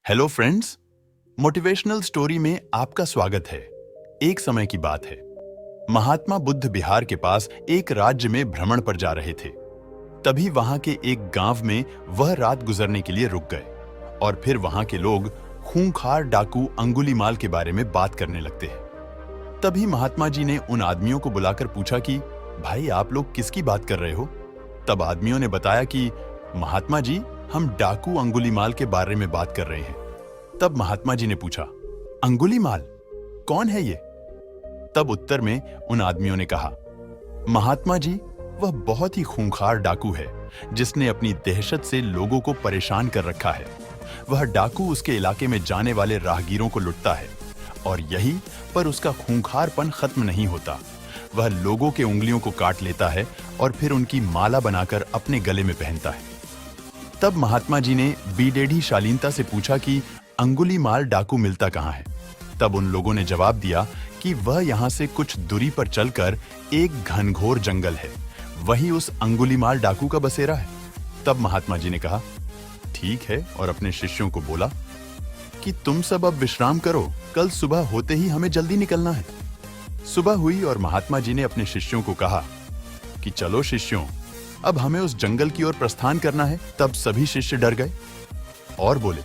Hello friends, motivational story में आपका स्वागत है। एक समय की बात है, महात्मा बुद्ध बिहार के पास एक राज्य में भ्रमण पर जा रहे थे। तभी वहां के एक गांव में वह रात गुजरने के लिए रुक गए और फिर वहां के लोग खूंखार डाकू अंगुलीमाल के बारे में बात करने लगते हैं। तभी महात्मा जी ने उन आदमियों को बुलाकर पूछा कि भाई आप लोग किसकी बात कर रहे हो? तब आदमियों ने बताया कि महात्मा जी, हम डाकू अंगुलीमाल के बारे में बात कर रहे हैं। तब महात्मा जी ने पूछा, अंगुलीमाल कौन है ये? तब उत्तर में उन आदमियों ने कहा, महात्मा जी, वह बहुत ही खूंखार डाकू है जिसने अपनी दहशत से लोगों को परेशान कर रखा है। वह डाकू उसके इलाके में जाने वाले राहगीरों को लुटता है और यही पर उसका खूंखारपन खत्म नहीं होता। वह लोगों के उंगलियों को काट लेता है और फिर उनकी माला बनाकर अपने गले में पहनता है। तब महात्मा जी ने बीडेढ़ी शालीनता से पूछा कि अंगुलीमाल डाकू मिलता कहाँ है? तब उन लोगों ने जवाब दिया कि वह यहाँ से कुछ दूरी पर चलकर एक घनघोर जंगल है, वही उस अंगुलीमाल डाकू का बसेरा है। तब महात्मा जी ने कहा, ठीक है, और अपने शिष्यों को बोला कि तुम सब अब विश्राम करो, कल सुबह होते ही हमें जल्दी निकलना है। सुबह हुई और महात्मा जी ने अपने शिष्यों को कहा कि चलो शिष्यों, अब हमें उस जंगल की ओर प्रस्थान करना है। तब सभी शिष्य डर गए और बोले,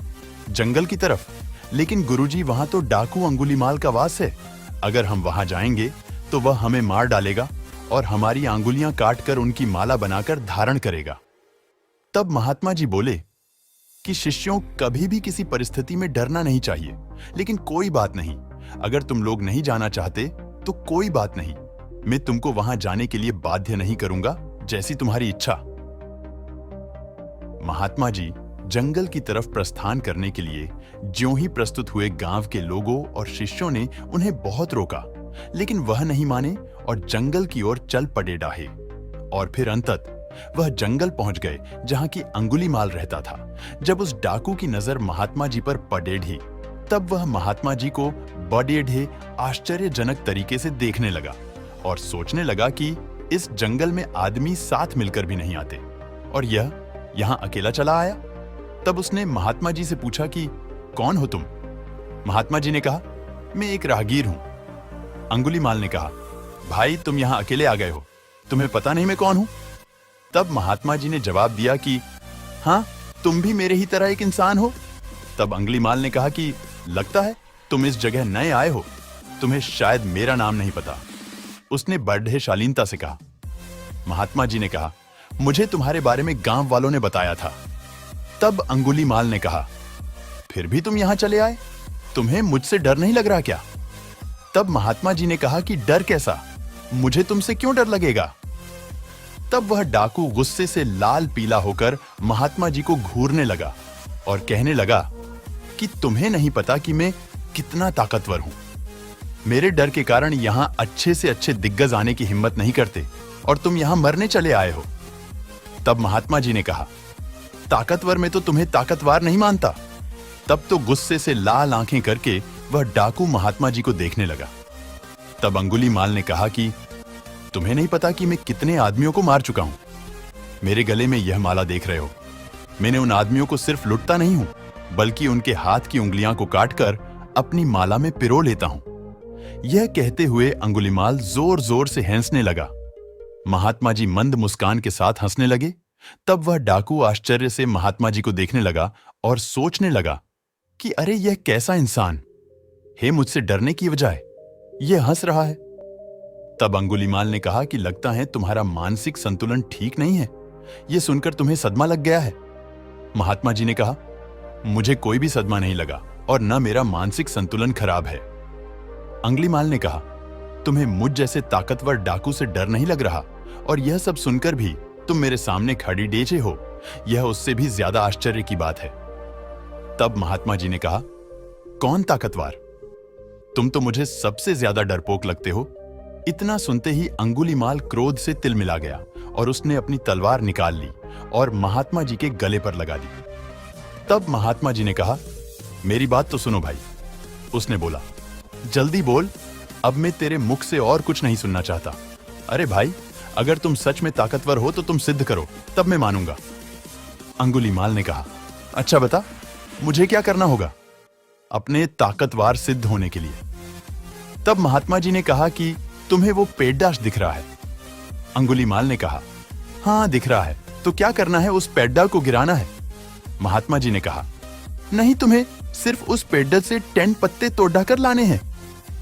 जंगल की तरफ? लेकिन गुरुजी, वहां तो डाकू अंगुलीमाल का वास है। अगर हम वहां जाएंगे तो वह हमें मार डालेगा और हमारी अंगुलियां काटकर उनकी माला बनाकर धारण करेगा। तब महात्मा जी बोले कि शिष्यों, कभी भी किसी परिस्थिति में डरना नहीं चाहिए, लेकिन कोई बात नहीं, अगर तुम लोग नहीं जाना चाहते तो कोई बात नहीं, मैं तुमको वहां जाने के लिए बाध्य नहीं करूंगा, जैसी तुम्हारी इच्छा। महात्मा जी जंगल की तरफ प्रस्थान करने के लिए ज्यों ही प्रस्तुत हुए, गांव के लोगों और शिष्यों ने उन्हें बहुत रोका, लेकिन वह नहीं माने और जंगल की ओर चल पड़े डाहे। और फिर अंततः वह जंगल पहुंच गए जहां की अंगुलीमाल रहता था। जब उस डाकू की नजर महात्मा जी पर पड़ेढ़ी, तब वह महात्मा जी को बड़ेढ़े आश्चर्यजनक तरीके से देखने लगा और सोचने लगा कि इस जंगल में आदमी साथ मिलकर भी नहीं आते और यह यहां अकेला चला आया। तब उसने महात्मा जी से पूछा कि कौन हो तुम? महात्मा जी ने कहा, मैं एक राहगीर हूं। अंगुलीमाल ने कहा, भाई तुम यहां अकेले आ गए हो, तुम्हें पता नहीं मैं कौन हूं? तब महात्मा जी ने जवाब दिया कि हां, तुम भी मेरे ही तरह एक इंसान हो। तब अंगुलीमाल ने कहा कि लगता है तुम इस जगह नए आए हो, तुम्हें शायद मेरा नाम नहीं पता। उसने बड़े शालीनता से कहा। महात्मा जी ने कहा, मुझे तुम्हारे बारे में गांव वालों ने बताया था। तब अंगुलीमाल ने कहा, फिर भी तुम यहां चले आए, तुम्हें मुझसे डर नहीं लग रहा क्या? तब महात्मा जी ने कहा कि डर कैसा, मुझे तुमसे क्यों डर लगेगा? तब वह डाकू गुस्से से लाल पीला होकर महात्मा जी को घूरने लगा और कहने लगा कि तुम्हें नहीं पता कि मैं कितना ताकतवर हूं। मेरे डर के कारण यहां अच्छे से अच्छे दिग्गज आने की हिम्मत नहीं करते और तुम यहां मरने चले आए हो। तब महात्मा जी ने कहा, ताकतवर में तो तुम्हें ताकतवर नहीं मानता। तब तो गुस्से से लाल आंखें करके वह डाकू महात्मा जी को देखने लगा। तब अंगुलीमाल ने कहा कि तुम्हें नहीं पता कि मैं कितने आदमियों को मार चुका हूं। मेरे गले में यह माला देख रहे हो, मैंने उन आदमियों को सिर्फ लुटता नहीं हूं, बल्कि उनके हाथ की उंगलियां को काटकर अपनी माला में पिरो लेता हूं। यह कहते हुए अंगुलीमाल जोर जोर से हंसने लगा। महात्मा जी मंद मुस्कान के साथ हंसने लगे। तब वह डाकू आश्चर्य से महात्मा जी को देखने लगा और सोचने लगा कि अरे यह कैसा इंसान है, मुझसे डरने की बजाय यह हंस रहा है। तब अंगुलीमाल ने कहा कि लगता है तुम्हारा मानसिक संतुलन ठीक नहीं है, यह सुनकर तुम्हें सदमा लग गया है। महात्मा जी ने कहा, मुझे कोई भी सदमा नहीं लगा और न मेरा मानसिक संतुलन खराब है। अंगुलीमाल ने कहा, तुम्हें मुझ जैसे ताकतवर डाकू से डर नहीं लग रहा और यह सब सुनकर भी तुम मेरे सामने खड़ी डेचे हो, यह उससे भी ज्यादा आश्चर्य की बात है। तब महात्मा जी ने कहा, कौन ताकतवर? तुम तो मुझे सबसे ज्यादा डरपोक लगते हो। इतना सुनते ही अंगुलीमाल क्रोध से तिलमिला गया और उसने अपनी तलवार निकाल ली और महात्मा जी के गले पर लगा दी। तब महात्मा जी ने कहा, मेरी बात तो सुनो भाई। उसने बोला, जल्दी बोल, अब मैं तेरे मुख से और कुछ नहीं सुनना चाहता। अरे भाई, अगर तुम सच में ताकतवर हो तो तुम सिद्ध करो, तब मैं मानूंगा। अंगुलीमाल ने कहा, अच्छा बता, मुझे क्या करना होगा? अपने ताकतवर सिद्ध होने के लिए। तब महात्मा जी ने कहा कि तुम्हें वो पैदाश दिख रहा है। अंगुलीमाल ने कहा, हाँ दिख रहा है, तो क्या करना है? उस पैड्डा को गिराना है। महात्मा जी ने कहा, नहीं, तुम्हें सिर्फ उस पेड्डल से 10 पत्ते तोड़ कर लाने हैं।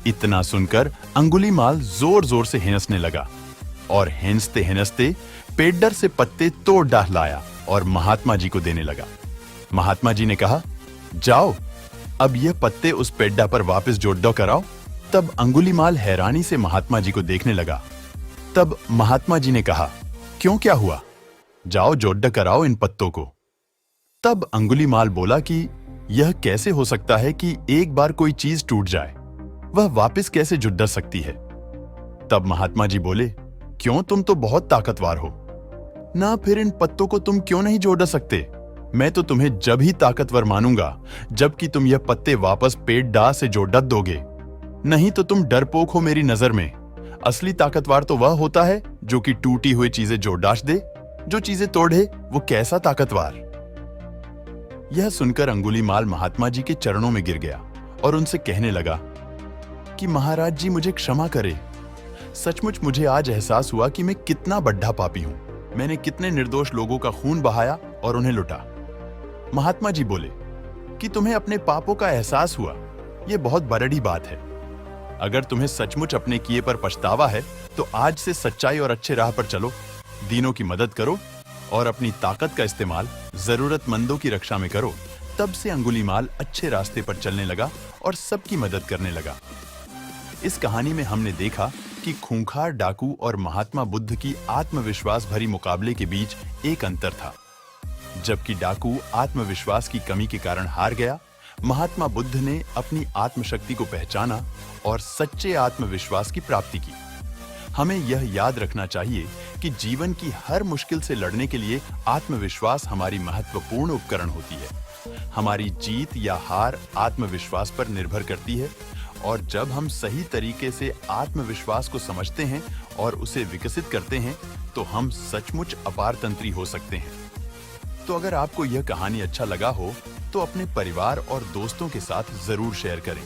इतना सुनकर अंगुलीमाल जोर जोर से हिंसने लगा और हिंसते हिंसते पेड्डर से पत्ते तोड़ डाल लाया और महात्मा जी को देने लगा। महात्मा जी ने कहा, जाओ अब यह पत्ते उस पेड्डा पर वापस जोड़ कराओ। तब अंगुलीमाल हैरानी से महात्मा जी को देखने लगा। तब महात्मा जी ने कहा, क्यों, क्या हुआ? जाओ जोड़ कराओ इन पत्तों को। तब अंगुलीमाल बोला कि यह कैसे हो सकता है कि एक बार कोई चीज टूट जाए, वह वापस कैसे जुड़ सकती है? तब महात्मा जी बोले, क्यों, तुम तो बहुत ताकतवर हो ना, फिर इन पत्तों को तुम क्यों नहीं जोड़ सकते? मैं तो तुम्हें जब ही ताकतवर मानूंगा जबकि तुम यह पत्ते वापस पेड्डा से जोड़ दोगे, नहीं तो तुम डरपोक हो मेरी नजर में। असली ताकतवर तो वह होता है जो कि टूटी हुई चीजें जोड़ दे, जो चीजें तोड़े वो कैसा ताकतवर। यह सुनकर अंगुलीमाल महात्मा जी के चरणों में गिर गया और उनसे कहने लगा कि महाराज जी मुझे क्षमा करे। सचमुच मुझे आज एहसास हुआ कि मैं कितना बड्ढा पापी हूं। मैंने कितने निर्दोष लोगों का खून बहाया और उन्हें लुटा। महात्मा जी बोले कि तुम्हें अपने पापों का एहसास हुआ, यह बहुत बड़ी बात है। अगर तुम्हें सचमुच अपने किए पर पछतावा है तो आज से सच्चाई और अच्छे राह पर चलो, दीनों की मदद करो और अपनी ताकत का इस्तेमाल जरूरतमंदों की रक्षा में करो। तब से अंगुलीमाल अच्छे रास्ते पर चलने लगा और सबकी मदद करने लगा। इस कहानी में हमने देखा कि खूंखार डाकू और महात्मा बुद्ध की आत्मविश्वास भरी मुकाबले के बीच एक अंतर था। जबकि डाकू आत्मविश्वास की कमी के कारण हार गया, महात्मा बुद्ध ने अपनी आत्मशक्ति को पहचाना और सच्चे आत्मविश्वास की प्राप्ति की। हमें यह याद रखना चाहिए कि जीवन की हर मुश्किल से लड़ने के लिए आत्मविश्वास हमारी महत्वपूर्ण उपकरण होती है। हमारी जीत या हार आत्मविश्वास पर निर्भर करती है, और जब हम सही तरीके से आत्मविश्वास को समझते हैं और उसे विकसित करते हैं तो हम सचमुच अपारतंत्री हो सकते हैं। तो अगर आपको यह कहानी अच्छा लगा हो तो अपने परिवार और दोस्तों के साथ जरूर शेयर करें।